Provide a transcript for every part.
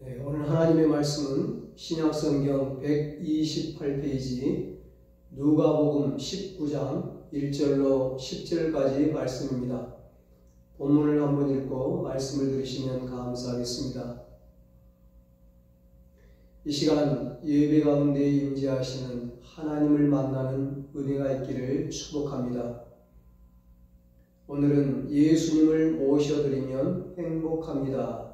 오늘 하나님의 말씀은 신약성경 128페이지 누가복음 19장 1절로 10절까지 말씀입니다. 본문을 한번 읽고 말씀을 들으시면 감사하겠습니다. 이 시간 예배 가운데 임재하시는 하나님을 만나는 은혜가 있기를 축복합니다. 오늘은 예수님을 모셔드리면 행복합니다.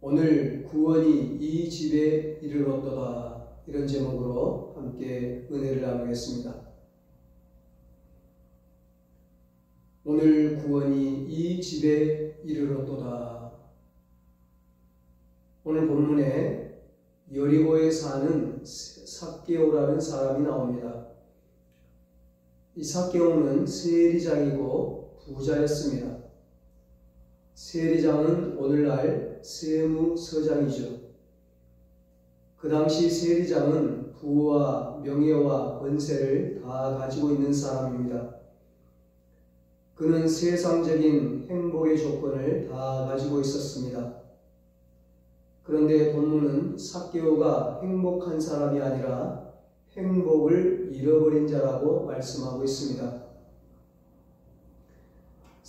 오늘 구원이 이 집에 이르렀도다. 이런 제목으로 함께 은혜를 나누겠습니다. 오늘 구원이 이 집에 이르렀도다. 오늘 본문에 여리고에 사는 삭개오라는 사람이 나옵니다. 이 삭개오는 세리장이고 부자였습니다. 세리장은 오늘날 세무서장이죠. 그 당시 세리장은 부와 명예와 권세를 다 가지고 있는 사람입니다. 그는 세상적인 행복의 조건을 다 가지고 있었습니다. 그런데 본문은 삭개오가 행복한 사람이 아니라 행복을 잃어버린 자라고 말씀하고 있습니다.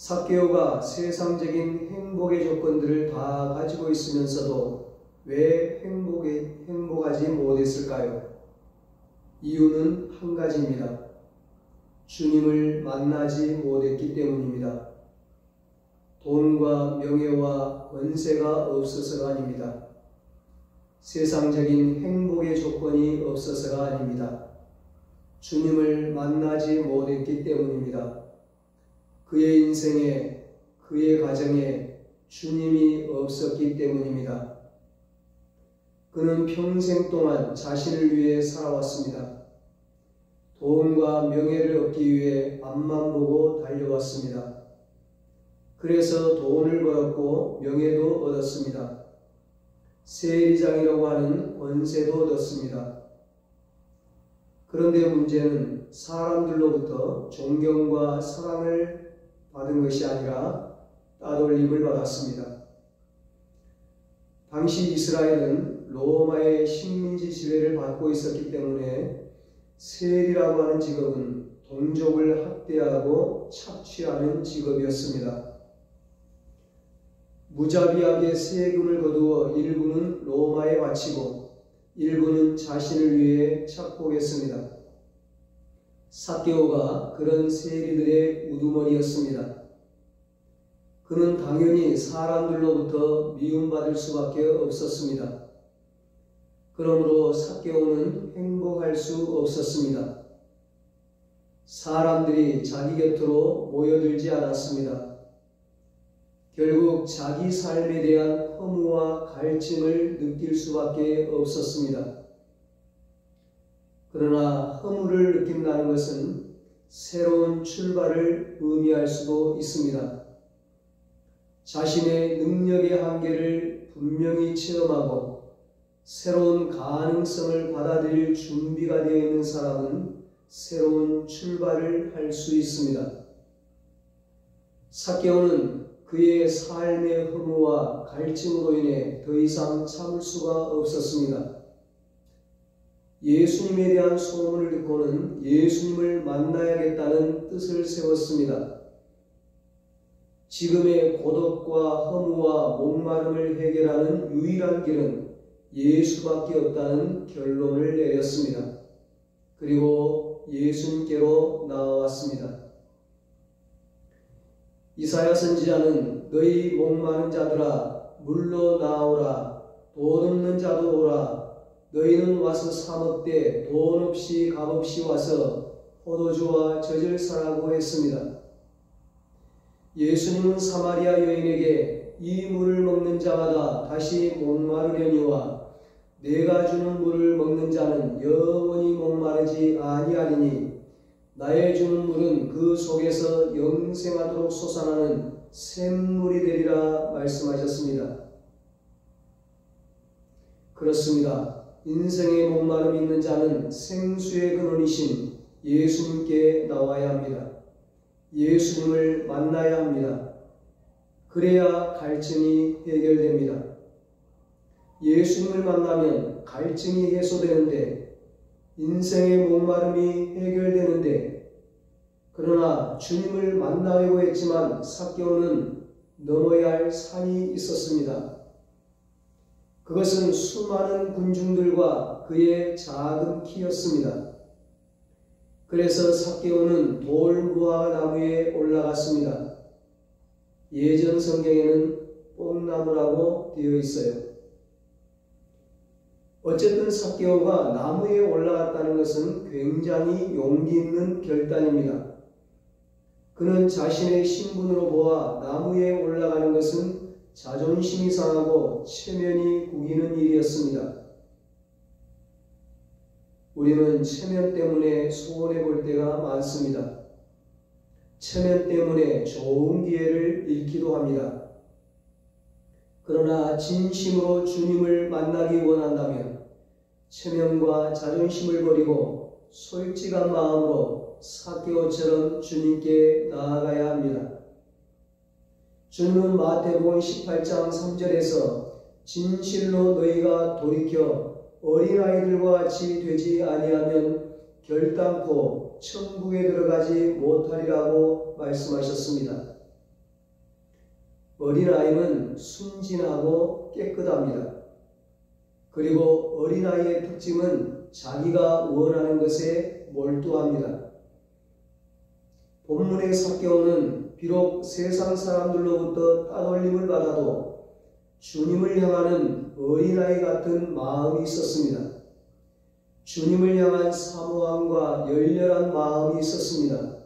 삭개오가 세상적인 행복의 조건들을 다 가지고 있으면서도 왜 행복하지 못했을까요? 이유는 한 가지입니다. 주님을 만나지 못했기 때문입니다. 돈과 명예와 권세가 없어서가 아닙니다. 세상적인 행복의 조건이 없어서가 아닙니다. 주님을 만나지 못했기 때문입니다. 그의 인생에, 그의 가정에 주님이 없었기 때문입니다. 그는 평생 동안 자신을 위해 살아왔습니다. 돈과 명예를 얻기 위해 앞만 보고 달려왔습니다. 그래서 돈을 벌었고 명예도 얻었습니다. 세리장이라고 하는 권세도 얻었습니다. 그런데 문제는 사람들로부터 존경과 사랑을 받은 것이 아니라 따돌림을 받았습니다. 당시 이스라엘은 로마의 식민지 지배를 받고 있었기 때문에 세리라고 하는 직업은 동족을 학대하고 착취하는 직업이었습니다. 무자비하게 세금을 거두어 일부는 로마에 바치고 일부는 자신을 위해 착복했습니다. 삭개오가 그런 세리들의 우두머리였습니다. 그는 당연히 사람들로부터 미움받을 수밖에 없었습니다. 그러므로 삭개오는 행복할 수 없었습니다. 사람들이 자기 곁으로 모여들지 않았습니다. 결국 자기 삶에 대한 허무와 갈증을 느낄 수밖에 없었습니다. 그러나 허무를 느낀다는 것은 새로운 출발을 의미할 수도 있습니다. 자신의 능력의 한계를 분명히 체험하고 새로운 가능성을 받아들일 준비가 되어 있는 사람은 새로운 출발을 할 수 있습니다. 삭개오는 그의 삶의 허무와 갈증으로 인해 더 이상 참을 수가 없었습니다. 예수님에 대한 소문을 듣고는 예수님을 만나야겠다는 뜻을 세웠습니다. 지금의 고독과 허무와 목마름을 해결하는 유일한 길은 예수밖에 없다는 결론을 내렸습니다. 그리고 예수님께로 나아왔습니다. 이사야 선지자는 너희 목마른 자들아 물러 나오라, 돈 없는 자도 오라, 너희는 와서 사 먹되 돈 없이 값 없이 와서 포도주와 젖을 사라고 했습니다. 예수님은 사마리아 여인에게 이 물을 먹는 자마다 다시 목마르려니와 내가 주는 물을 먹는 자는 영원히 목마르지 아니하리니 나의 주는 물은 그 속에서 영생하도록 솟아나는 샘물이 되리라 말씀하셨습니다. 그렇습니다. 인생의 목마름 있는 자는 생수의 근원이신 예수님께 나와야 합니다. 예수님을 만나야 합니다. 그래야 갈증이 해결됩니다. 예수님을 만나면 갈증이 해소되는데, 인생의 목마름이 해결되는데, 그러나 주님을 만나려고 했지만 삭개오는 넘어야 할 산이 있었습니다. 그것은 수많은 군중들과 그의 작은 키였습니다. 그래서 삭개오는 돌무화과 나무에 올라갔습니다. 예전 성경에는 뽕나무라고 되어 있어요. 어쨌든 삭개오가 나무에 올라갔다는 것은 굉장히 용기 있는 결단입니다. 그는 자신의 신분으로 보아 나무에 올라가는 것은 자존심이 상하고 체면이 구기는 일이었습니다. 우리는 체면 때문에 손해볼 때가 많습니다. 체면 때문에 좋은 기회를 잃기도 합니다. 그러나 진심으로 주님을 만나기 원한다면 체면과 자존심을 버리고 솔직한 마음으로 삭개오처럼 주님께 나아가야 합니다. 주님은 마태복음 18장 3절에서 진실로 너희가 돌이켜 어린아이들과 같이 되지 아니하면 결단코 천국에 들어가지 못하리라고 말씀하셨습니다. 어린아이는 순진하고 깨끗합니다. 그리고 어린아이의 특징은 자기가 원하는 것에 몰두합니다. 본문의 삭개오는 비록 세상 사람들로부터 따돌림을 받아도 주님을 향하는 어린아이 같은 마음이 있었습니다. 주님을 향한 사모함과 열렬한 마음이 있었습니다.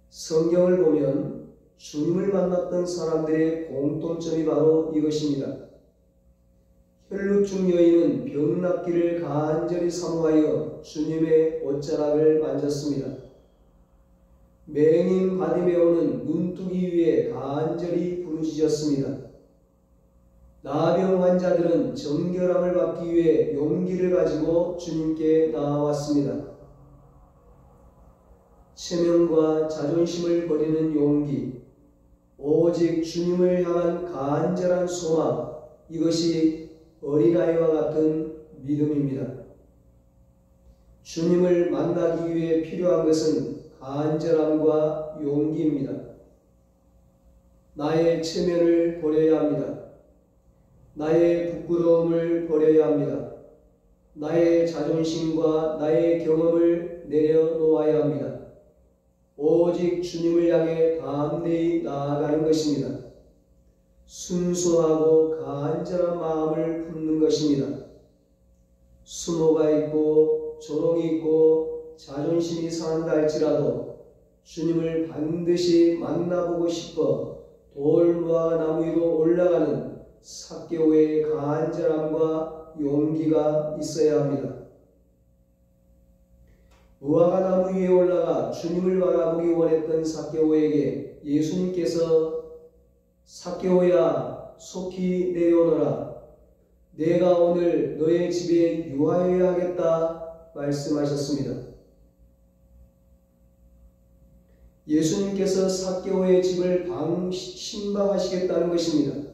성경을 보면 주님을 만났던 사람들의 공통점이 바로 이것입니다. 혈루증 여인은 병 낫기를 간절히 사모하여 주님의 옷자락을 만졌습니다. 맹인 바디메오는 눈뜨기 위해 간절히 부르짖었습니다. 나병 환자들은 정결함을 받기 위해 용기를 가지고 주님께 나아왔습니다. 체면과 자존심을 버리는 용기, 오직 주님을 향한 간절한 소망, 이것이 어린아이와 같은 믿음입니다. 주님을 만나기 위해 필요한 것은 간절함과 용기입니다. 나의 체면을 버려야 합니다. 나의 부끄러움을 버려야 합니다. 나의 자존심과 나의 경험을 내려놓아야 합니다. 오직 주님을 향해 담대히 나아가는 것입니다. 순수하고 간절한 마음을 품는 것입니다. 수모가 있고 조롱이 있고 자존심이 상한다 할지라도 주님을 반드시 만나보고 싶어 돌무화과 나무 위로 올라가는 삭개오의 간절함과 용기가 있어야 합니다. 무화과 나무 위에 올라가 주님을 바라보기 원했던 삭개오에게 예수님께서 삭개오야 속히 내려오너라. 내가 오늘 너의 집에 유하여야 하겠다 말씀하셨습니다. 예수님께서 삭개오의 집을 신방하시겠다는 것입니다.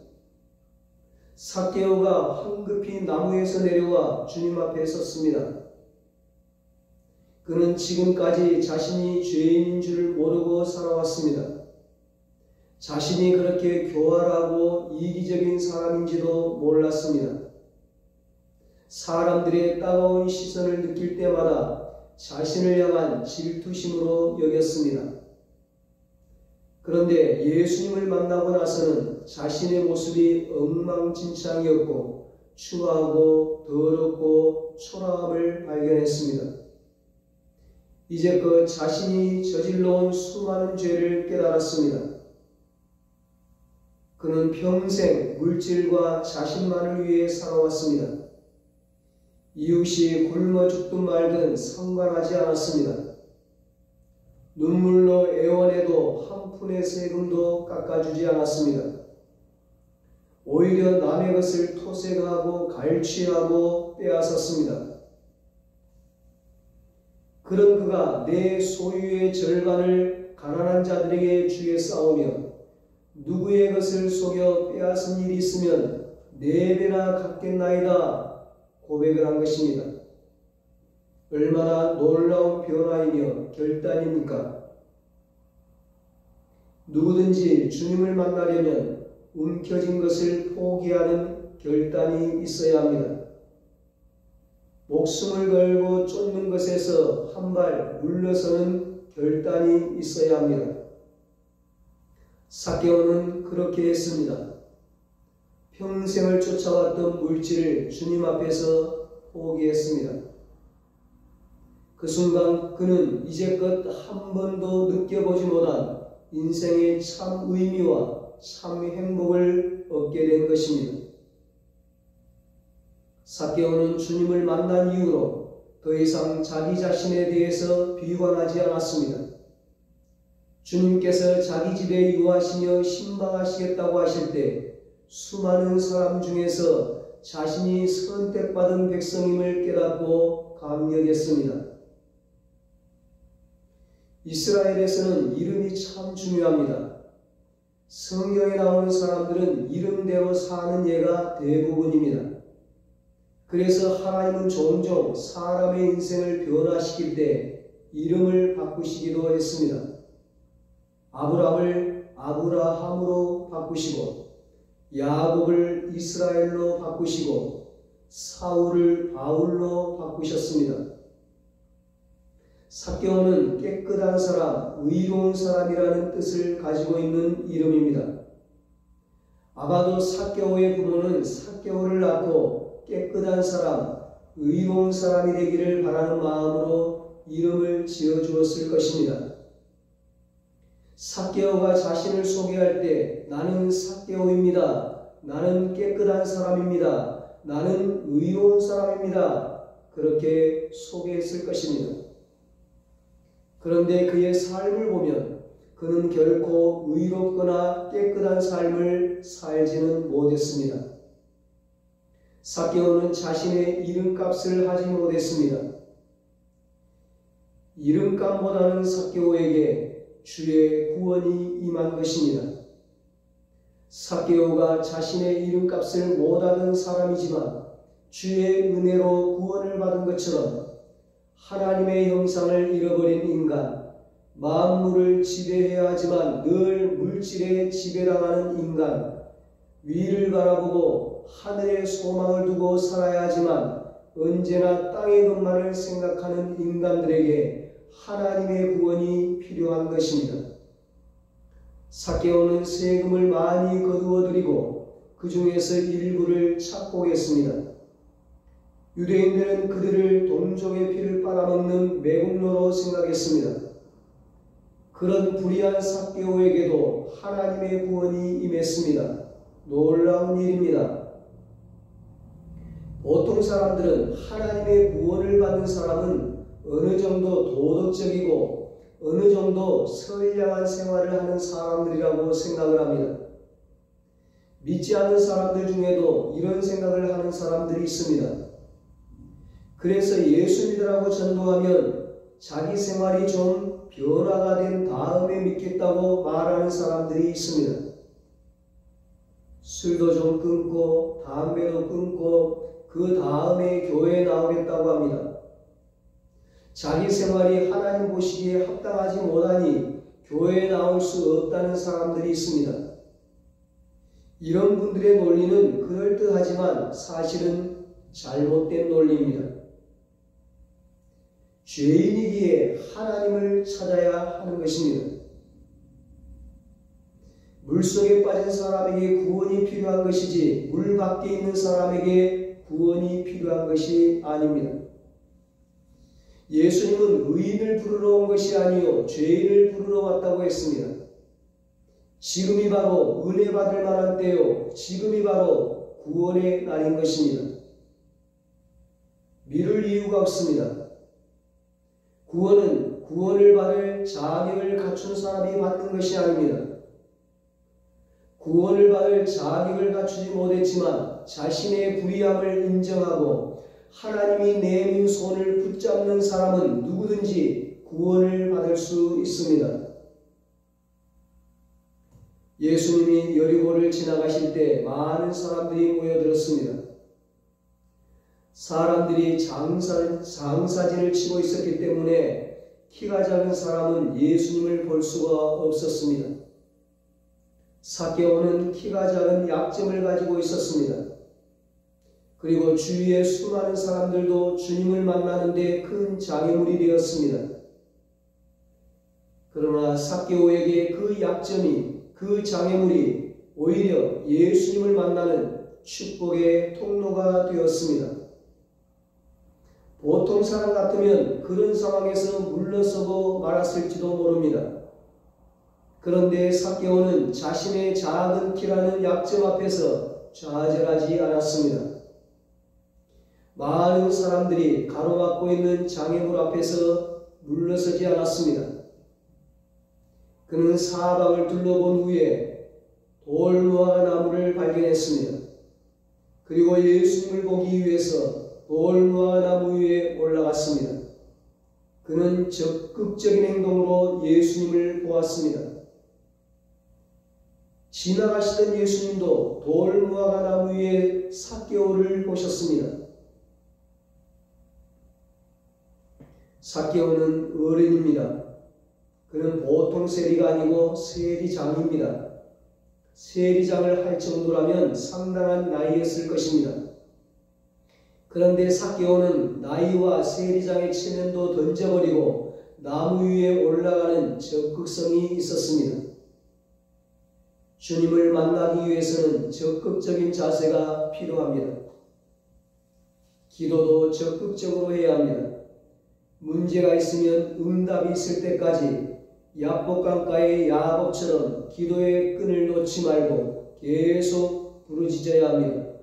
삭개오가 황급히 나무에서 내려와 주님 앞에 섰습니다. 그는 지금까지 자신이 죄인인 줄 모르고 살아왔습니다. 자신이 그렇게 교활하고 이기적인 사람인지도 몰랐습니다. 사람들의 따가운 시선을 느낄 때마다 자신을 향한 질투심으로 여겼습니다. 그런데 예수님을 만나고 나서는 자신의 모습이 엉망진창이었고 추하고 더럽고 초라함을 발견했습니다. 이제껏 자신이 저질러온 수많은 죄를 깨달았습니다. 그는 평생 물질과 자신만을 위해 살아왔습니다. 이웃이 굶어 죽든 말든 상관하지 않았습니다. 눈물로 애원해도 한 푼의 세금도 깎아주지 않았습니다. 오히려 남의 것을 토색하고 갈취하고 빼앗았습니다. 그런 그가 내 소유의 절반을 가난한 자들에게 주에 쌓으며 누구의 것을 속여 빼앗은 일이 있으면 4배나 갚겠나이다 고백을 한 것입니다. 얼마나 놀라운 변화이며 결단입니까? 누구든지 주님을 만나려면 움켜진 것을 포기하는 결단이 있어야 합니다. 목숨을 걸고 쫓는 것에서 한 발 물러서는 결단이 있어야 합니다. 삭개오는 그렇게 했습니다. 평생을 쫓아왔던 물질을 주님 앞에서 포기했습니다. 그 순간 그는 이제껏 한 번도 느껴보지 못한 인생의 참 의미와 참 행복을 얻게 된 것입니다. 삭개오는 주님을 만난 이후로 더 이상 자기 자신에 대해서 비관하지 않았습니다. 주님께서 자기 집에 유하시며 신방하시겠다고 하실 때 수많은 사람 중에서 자신이 선택받은 백성임을 깨닫고 감격했습니다. 이스라엘에서는 이름이 참 중요합니다. 성경에 나오는 사람들은 이름대로 사는 예가 대부분입니다. 그래서 하나님은 종종 사람의 인생을 변화시킬 때 이름을 바꾸시기도 했습니다. 아브람을 아브라함으로 바꾸시고 야곱을 이스라엘로 바꾸시고 사울을 바울로 바꾸셨습니다. 삭개오는 깨끗한 사람, 의로운 사람이라는 뜻을 가지고 있는 이름입니다. 아마도 삭개오의 부모는 삭개오를 낳고 깨끗한 사람, 의로운 사람이 되기를 바라는 마음으로 이름을 지어주었을 것입니다. 삭개오가 자신을 소개할 때 나는 삭개오입니다. 나는 깨끗한 사람입니다. 나는 의로운 사람입니다. 그렇게 소개했을 것입니다. 그런데 그의 삶을 보면 그는 결코 의롭거나 깨끗한 삶을 살지는 못했습니다. 삭개오는 자신의 이름값을 하지 못했습니다. 이름값보다는 삭개오에게 주의 구원이 임한 것입니다. 삭개오가 자신의 이름값을 못하는 사람이지만 주의 은혜로 구원을 받은 것처럼 하나님의 형상을 잃어버린 인간, 만물을 지배해야 하지만 늘 물질에 지배당하는 인간, 위를 바라보고 하늘에 소망을 두고 살아야 하지만 언제나 땅의 것만을 생각하는 인간들에게 하나님의 구원이 필요한 것입니다. 삭개오는 세금을 많이 거두어 드리고 그 중에서 일부를 착복했습니다. 유대인들은 그들을 동족의 피를 빨아먹는 매국노로 생각했습니다. 그런 불의한 삭개오에게도 하나님의 구원이 임했습니다. 놀라운 일입니다. 보통 사람들은 하나님의 구원을 받는 사람은 어느 정도 도덕적이고 어느 정도 선량한 생활을 하는 사람들이라고 생각을 합니다. 믿지 않는 사람들 중에도 이런 생각을 하는 사람들이 있습니다. 그래서 예수 믿으라고 전도하면 자기 생활이 좀 변화가 된 다음에 믿겠다고 말하는 사람들이 있습니다. 술도 좀 끊고 담배도 끊고 그 다음에 교회에 나오겠다고 합니다. 자기 생활이 하나님 보시기에 합당하지 못하니 교회에 나올 수 없다는 사람들이 있습니다. 이런 분들의 논리는 그럴듯하지만 사실은 잘못된 논리입니다. 죄인이기에 하나님을 찾아야 하는 것입니다. 물속에 빠진 사람에게 구원이 필요한 것이지 물 밖에 있는 사람에게 구원이 필요한 것이 아닙니다. 예수님은 의인을 부르러 온 것이 아니요 죄인을 부르러 왔다고 했습니다. 지금이 바로 은혜 받을 만한 때요, 지금이 바로 구원의 날인 것입니다. 미룰 이유가 없습니다. 구원은 구원을 받을 자격을 갖춘 사람이 받는 것이 아닙니다. 구원을 받을 자격을 갖추지 못했지만 자신의 불의함을 인정하고 하나님이 내민 손을 붙잡는 사람은 누구든지 구원을 받을 수 있습니다. 예수님이 여리고를 지나가실 때 많은 사람들이 모여들었습니다. 사람들이 장사진을 치고 있었기 때문에 키가 작은 사람은 예수님을 볼 수가 없었습니다. 삭개오는 키가 작은 약점을 가지고 있었습니다. 그리고 주위의 수많은 사람들도 주님을 만나는데 큰 장애물이 되었습니다. 그러나 삭개오에게 그 약점이, 그 장애물이 오히려 예수님을 만나는 축복의 통로가 되었습니다. 보통 사람 같으면 그런 상황에서 물러서고 말았을지도 모릅니다. 그런데 삭개오는 자신의 작은 키라는 약점 앞에서 좌절하지 않았습니다. 많은 사람들이 가로막고 있는 장애물 앞에서 물러서지 않았습니다. 그는 사방을 둘러본 후에 돌무화과 나무를 발견했습니다. 그리고 예수님을 보기 위해서 돌무화과 나무 위에 올라갔습니다. 그는 적극적인 행동으로 예수님을 보았습니다. 지나가시던 예수님도 돌무화과 나무 위에 삭개오를 보셨습니다. 삭개오는 어른입니다. 그는 보통 세리가 아니고 세리장입니다. 세리장을 할 정도라면 상당한 나이였을 것입니다. 그런데 삭개오는 나이와 세리장의 체면도 던져버리고 나무 위에 올라가는 적극성이 있었습니다. 주님을 만나기 위해서는 적극적인 자세가 필요합니다. 기도도 적극적으로 해야 합니다. 문제가 있으면 응답이 있을 때까지 야복강가의 야복처럼 기도의 끈을 놓지 말고 계속 부르짖어야 합니다.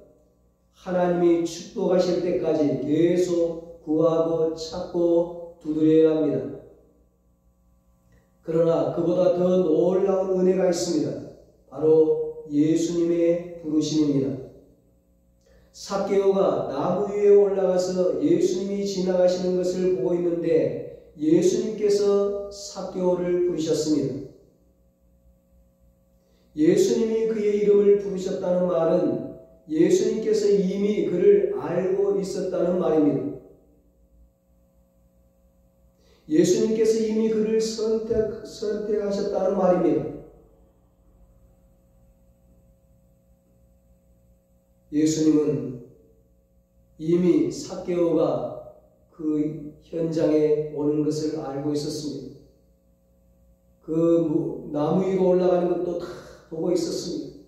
하나님이 축복하실 때까지 계속 구하고 찾고 두드려야 합니다. 그러나 그보다 더 놀라운 은혜가 있습니다. 바로 예수님의 부르심입니다. 삭개오가 나무 위에 올라가서 예수님이 지나가시는 것을 보고 있는데 예수님께서 삭개오를 부르셨습니다. 예수님이 그의 이름을 부르셨다는 말은 예수님께서 이미 그를 알고 있었다는 말입니다. 예수님께서 이미 그를 선택하셨다는 말입니다. 예수님은 이미 삭개오가 그 현장에 오는 것을 알고 있었습니다. 그 나무 위로 올라가는 것도 다 보고 있었습니다.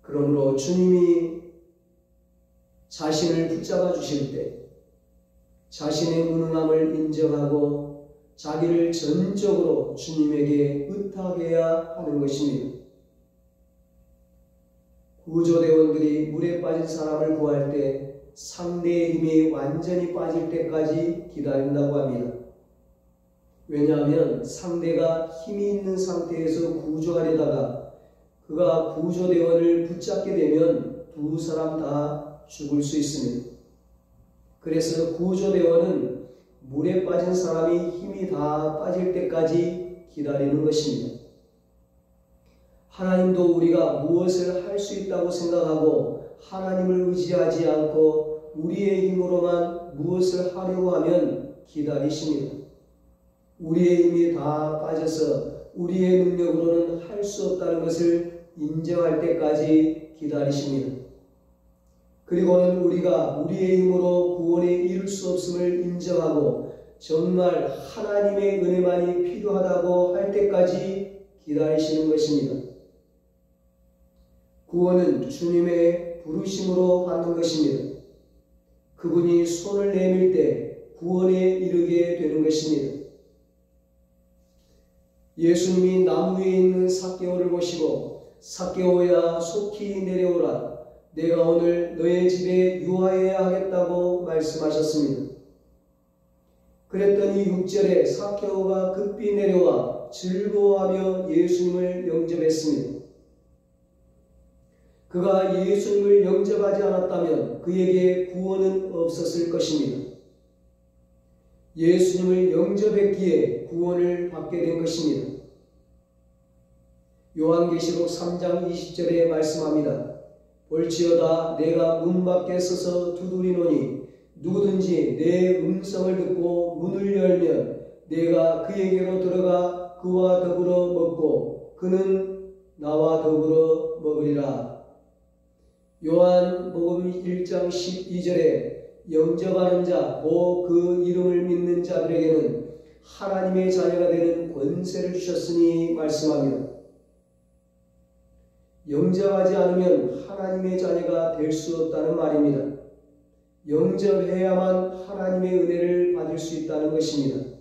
그러므로 주님이 자신을 붙잡아 주실 때 자신의 무능함을 인정하고 자기를 전적으로 주님에게 의탁해야 하는 것입니다. 구조대원들이 물에 빠진 사람을 구할 때 상대의 힘이 완전히 빠질 때까지 기다린다고 합니다. 왜냐하면 상대가 힘이 있는 상태에서 구조하려다가 그가 구조대원을 붙잡게 되면 두 사람 다 죽을 수 있습니다. 그래서 구조대원은 물에 빠진 사람이 힘이 다 빠질 때까지 기다리는 것입니다. 하나님도 우리가 무엇을 할 수 있다고 생각하고 하나님을 의지하지 않고 우리의 힘으로만 무엇을 하려고 하면 기다리십니다. 우리의 힘이 다 빠져서 우리의 능력으로는 할 수 없다는 것을 인정할 때까지 기다리십니다. 그리고는 우리가 우리의 힘으로 구원에 이룰 수 없음을 인정하고 정말 하나님의 은혜만이 필요하다고 할 때까지 기다리시는 것입니다. 구원은 주님의 부르심으로 받는 것입니다. 그분이 손을 내밀 때 구원에 이르게 되는 것입니다. 예수님이 나무 위에 있는 삭개오를 보시고 삭개오야 속히 내려오라. 내가 오늘 너의 집에 유하여야 하겠다고 말씀하셨습니다. 그랬더니 6절에 삭개오가 급히 내려와 즐거워하며 예수님을 영접했습니다. 그가 예수님을 영접하지 않았다면 그에게 구원은 없었을 것입니다. 예수님을 영접했기에 구원을 받게 된 것입니다. 요한계시록 3장 20절에 말씀합니다. 볼지어다 내가 문 밖에 서서 두드리노니 누구든지 내 음성을 듣고 문을 열면 내가 그에게로 들어가 그와 더불어 먹고 그는 나와 더불어 먹으리라. 요한복음 1장 12절에 영접하는 자, 곧 그 이름을 믿는 자들에게는 하나님의 자녀가 되는 권세를 주셨으니 말씀합니다. 영접하지 않으면 하나님의 자녀가 될 수 없다는 말입니다. 영접해야만 하나님의 은혜를 받을 수 있다는 것입니다.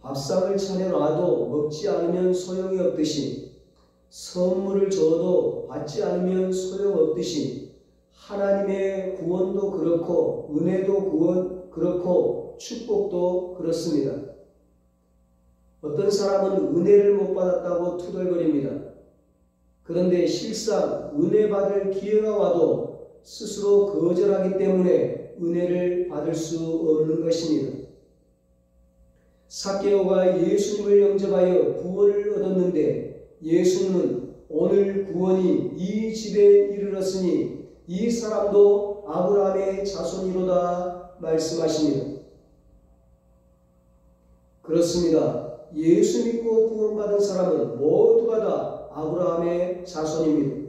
밥상을 차려놔도 먹지 않으면 소용이 없듯이, 선물을 줘도 받지 않으면 소용없듯이 하나님의 구원도 그렇고 은혜도 그렇고 축복도 그렇습니다. 어떤 사람은 은혜를 못 받았다고 투덜거립니다. 그런데 실상 은혜 받을 기회가 와도 스스로 거절하기 때문에 은혜를 받을 수 없는 것입니다. 삭개오가 예수님을 영접하여 구원을 얻었는데 예수님은 오늘 구원이 이 집에 이르렀으니 이 사람도 아브라함의 자손이로다 말씀하십니다. 그렇습니다. 예수 믿고 구원받은 사람은 모두가 다 아브라함의 자손입니다.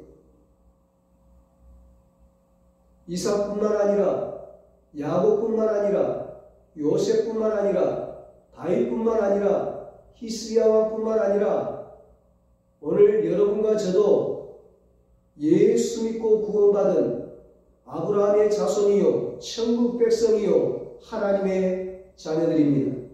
이삭뿐만 아니라 야곱뿐만 아니라 요셉뿐만 아니라 다윗뿐만 아니라 히스기야 왕뿐만 아니라 오늘 여러분과 저도 예수 믿고 구원받은 아브라함의 자손이요 천국 백성이요 하나님의 자녀들입니다.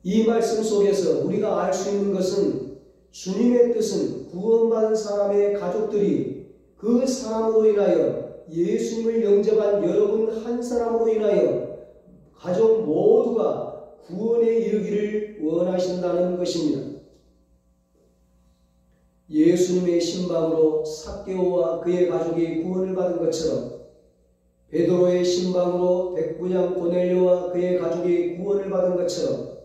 이 말씀 속에서 우리가 알 수 있는 것은 주님의 뜻은 구원받은 사람의 가족들이 그 사람으로 인하여 예수님을 영접한 여러분 한 사람으로 인하여 가족 모두가 구원에 이르기를 원하신다는 것입니다. 예수님의 신방으로 삭개오와 그의 가족이 구원을 받은 것처럼 베드로의 신방으로 백부장 고넬료와 그의 가족이 구원을 받은 것처럼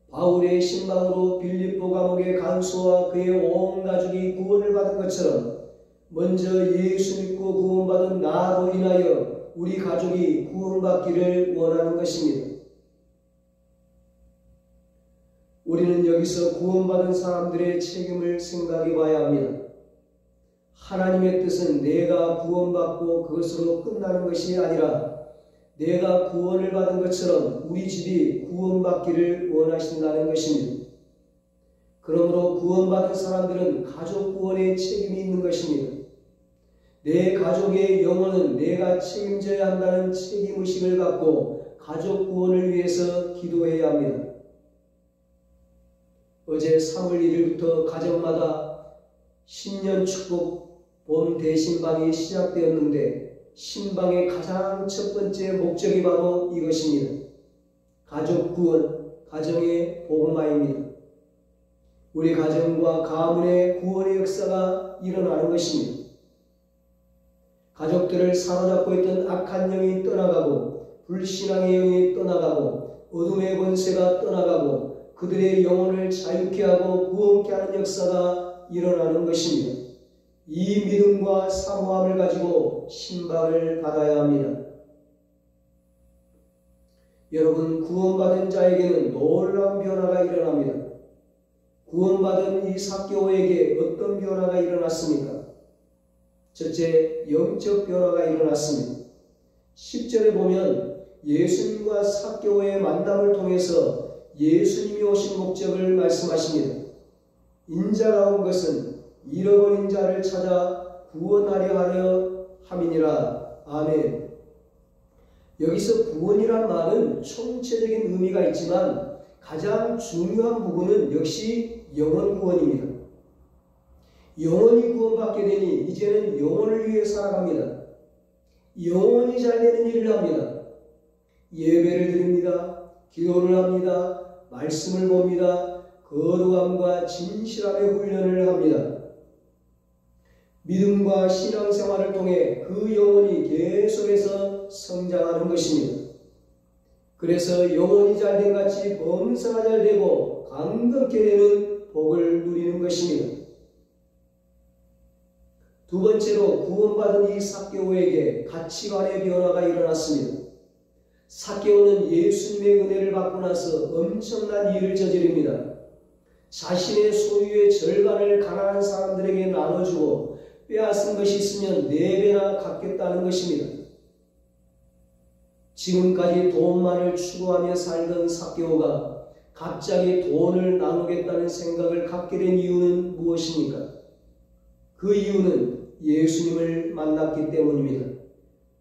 바울의 신방으로 빌립보 감옥의 간수와 그의 온 가족이 구원을 받은 것처럼 먼저 예수 믿고 구원받은 나로 인하여 우리 가족이 구원받기를 원하는 것입니다. 우리는 여기서 구원받은 사람들의 책임을 생각해 봐야 합니다. 하나님의 뜻은 내가 구원받고 그것으로 끝나는 것이 아니라 내가 구원을 받은 것처럼 우리 집이 구원받기를 원하신다는 것입니다. 그러므로 구원받은 사람들은 가족 구원에 책임이 있는 것입니다. 내 가족의 영혼은 내가 책임져야 한다는 책임의식을 갖고 가족 구원을 위해서 기도해야 합니다. 어제 3월 1일부터 가정마다 신년 축복 봄 대신방이 시작되었는데 신방의 가장 첫 번째 목적이 바로 이것입니다. 가족 구원, 가정의 복음화입니다. 우리 가정과 가문의 구원의 역사가 일어나는 것입니다. 가족들을 사로잡고 있던 악한 영이 떠나가고 불신앙의 영이 떠나가고 어둠의 권세가 떠나가고 그들의 영혼을 자유케 하고 구원케 하는 역사가 일어나는 것입니다. 이 믿음과 사모함을 가지고 신방을 받아야 합니다. 여러분, 구원받은 자에게는 놀라운 변화가 일어납니다. 구원받은 이 삭개오에게 어떤 변화가 일어났습니까? 첫째, 영적 변화가 일어났습니다. 10절에 보면 예수님과 삭개오의 만남을 통해서 예수님이 오신 목적을 말씀하십니다. 인자가 온 것은 잃어버린 자를 찾아 구원하려 하려 함이니라. 아멘. 여기서 구원이란 말은 총체적인 의미가 있지만 가장 중요한 부분은 역시 영혼 구원입니다. 영혼이 구원받게 되니 이제는 영혼을 위해 살아갑니다. 영혼이 잘 되는 일을 합니다. 예배를 드립니다. 기도를 합니다. 말씀을 봅니다. 거룩함과 진실함의 훈련을 합니다. 믿음과 신앙생활을 통해 그 영혼이 계속해서 성장하는 것입니다. 그래서 영혼이 잘된 같이 범사가 잘되고 정든게 되는 복을 누리는 것입니다. 두 번째로 구원받은 이 삭개오에게 가치관의 변화가 일어났습니다. 삭개오는 예수님의 은혜를 받고 나서 엄청난 일을 저지릅니다. 자신의 소유의 절반을 가난한 사람들에게 나눠주고 빼앗은 것이 있으면 4배나 갚겠다는 것입니다. 지금까지 돈만을 추구하며 살던 삭개오가 갑자기 돈을 나누겠다는 생각을 갖게 된 이유는 무엇입니까? 그 이유는 예수님을 만났기 때문입니다.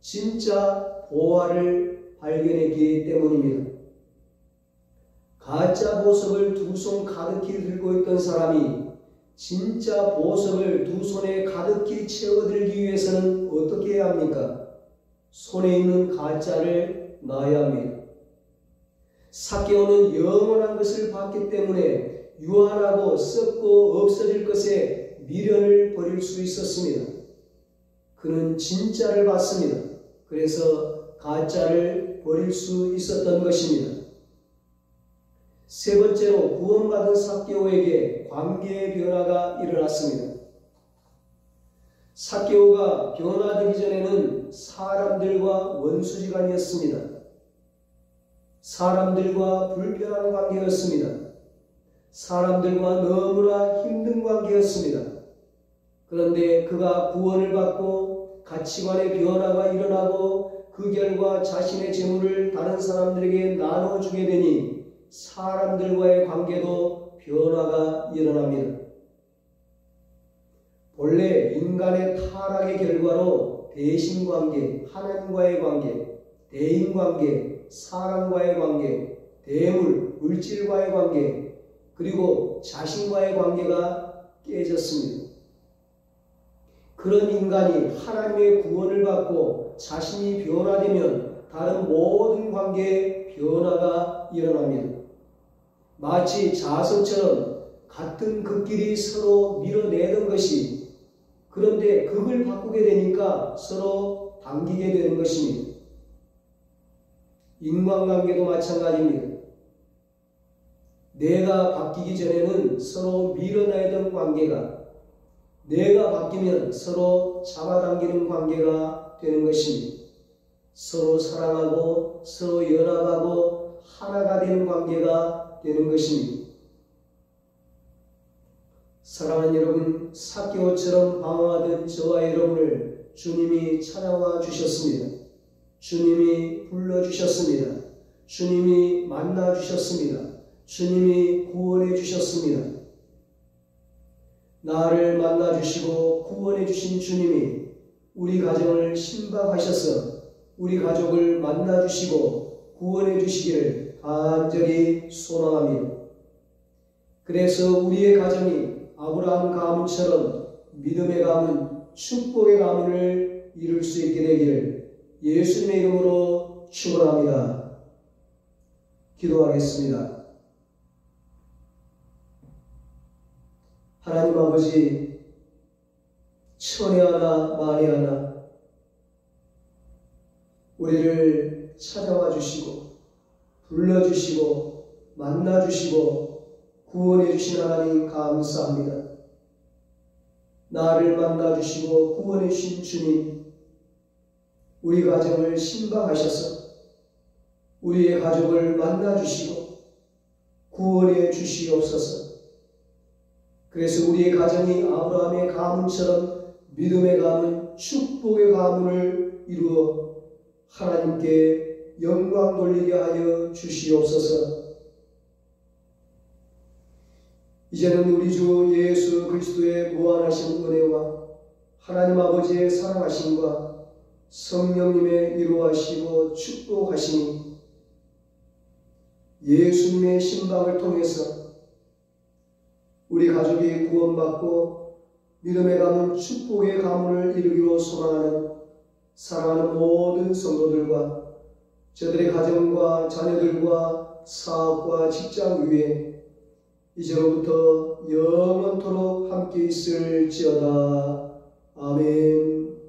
진짜 보화를 발견했기 때문입니다. 가짜 보석을 2손 가득히 들고 있던 사람이 진짜 보석을 2손에 가득히 채워들기 위해서는 어떻게 해야 합니까? 손에 있는 가짜를 놔야 합니다. 삭개오는 영원한 것을 봤기 때문에 유한하고 썩고 없어질 것에 미련을 버릴 수 있었습니다. 그는 진짜를 봤습니다. 그래서 가짜를 버릴 수 있었던 것입니다. 세 번째로 구원받은 삭개오에게 관계의 변화가 일어났습니다. 삭개오가 변화되기 전에는 사람들과 원수지간이었습니다. 사람들과 불편한 관계였습니다. 사람들과 너무나 힘든 관계였습니다. 그런데 그가 구원을 받고 가치관의 변화가 일어나고 그 결과 자신의 재물을 다른 사람들에게 나눠주게 되니 사람들과의 관계도 변화가 일어납니다. 본래 인간의 타락의 결과로 대신관계, 하나님과의 관계, 대인관계, 사람과의 관계, 대물, 물질과의 관계, 그리고 자신과의 관계가 깨졌습니다. 그런 인간이 하나님의 구원을 받고 자신이 변화되면 다른 모든 관계에 변화가 일어납니다. 마치 자석처럼 같은 극끼리 서로 밀어내던 것이 그런데 극을 바꾸게 되니까 서로 당기게 되는 것입니다. 인간관계도 마찬가지입니다. 내가 바뀌기 전에는 서로 밀어내던 관계가 내가 바뀌면 서로 잡아당기는 관계가 되는 것입니다. 서로 사랑하고 서로 연합하고 하나가 되는 관계가 되는 것입니다. 사랑하는 여러분, 삭개오처럼 방황하던 저와 여러분을 주님이 찾아와 주셨습니다. 주님이 불러주셨습니다. 주님이 만나주셨습니다. 주님이 구원해 주셨습니다. 나를 만나주시고 구원해 주신 주님이 우리 가정을 신박하셔서 우리 가족을 만나주시고 구원해 주시기를 간절히 소망합니다. 그래서 우리의 가정이 아브라함 가문처럼 믿음의 가문, 축복의 가문을 이룰 수 있게 되기를 예수님의 이름으로 축원합니다. 기도하겠습니다. 하나님 아버지, 천에 하나 만에 하나 우리를 찾아와 주시고 불러주시고 만나주시고 구원해 주신 하나님 감사합니다. 나를 만나주시고 구원해 주신 주님, 우리 가정을 신방하셔서 우리의 가족을 만나주시고 구원해 주시옵소서. 그래서 우리의 가정이 아브라함의 가문처럼 믿음의 가문, 축복의 가문을 이루어 하나님께 영광 돌리게 하여 주시옵소서. 이제는 우리 주 예수 그리스도의 무한하신 은혜와 하나님 아버지의 사랑하심과 성령님의 위로하시고 축복하심이 예수님의 신방을 통해서 우리 가족이 구원받고 믿음의 가문, 축복의 가문을 이루기로 소망하는 사랑하는 모든 성도들과 저들의 가정과 자녀들과 사업과 직장 위에 이제로부터 영원토록 함께 있을지어다. 아멘.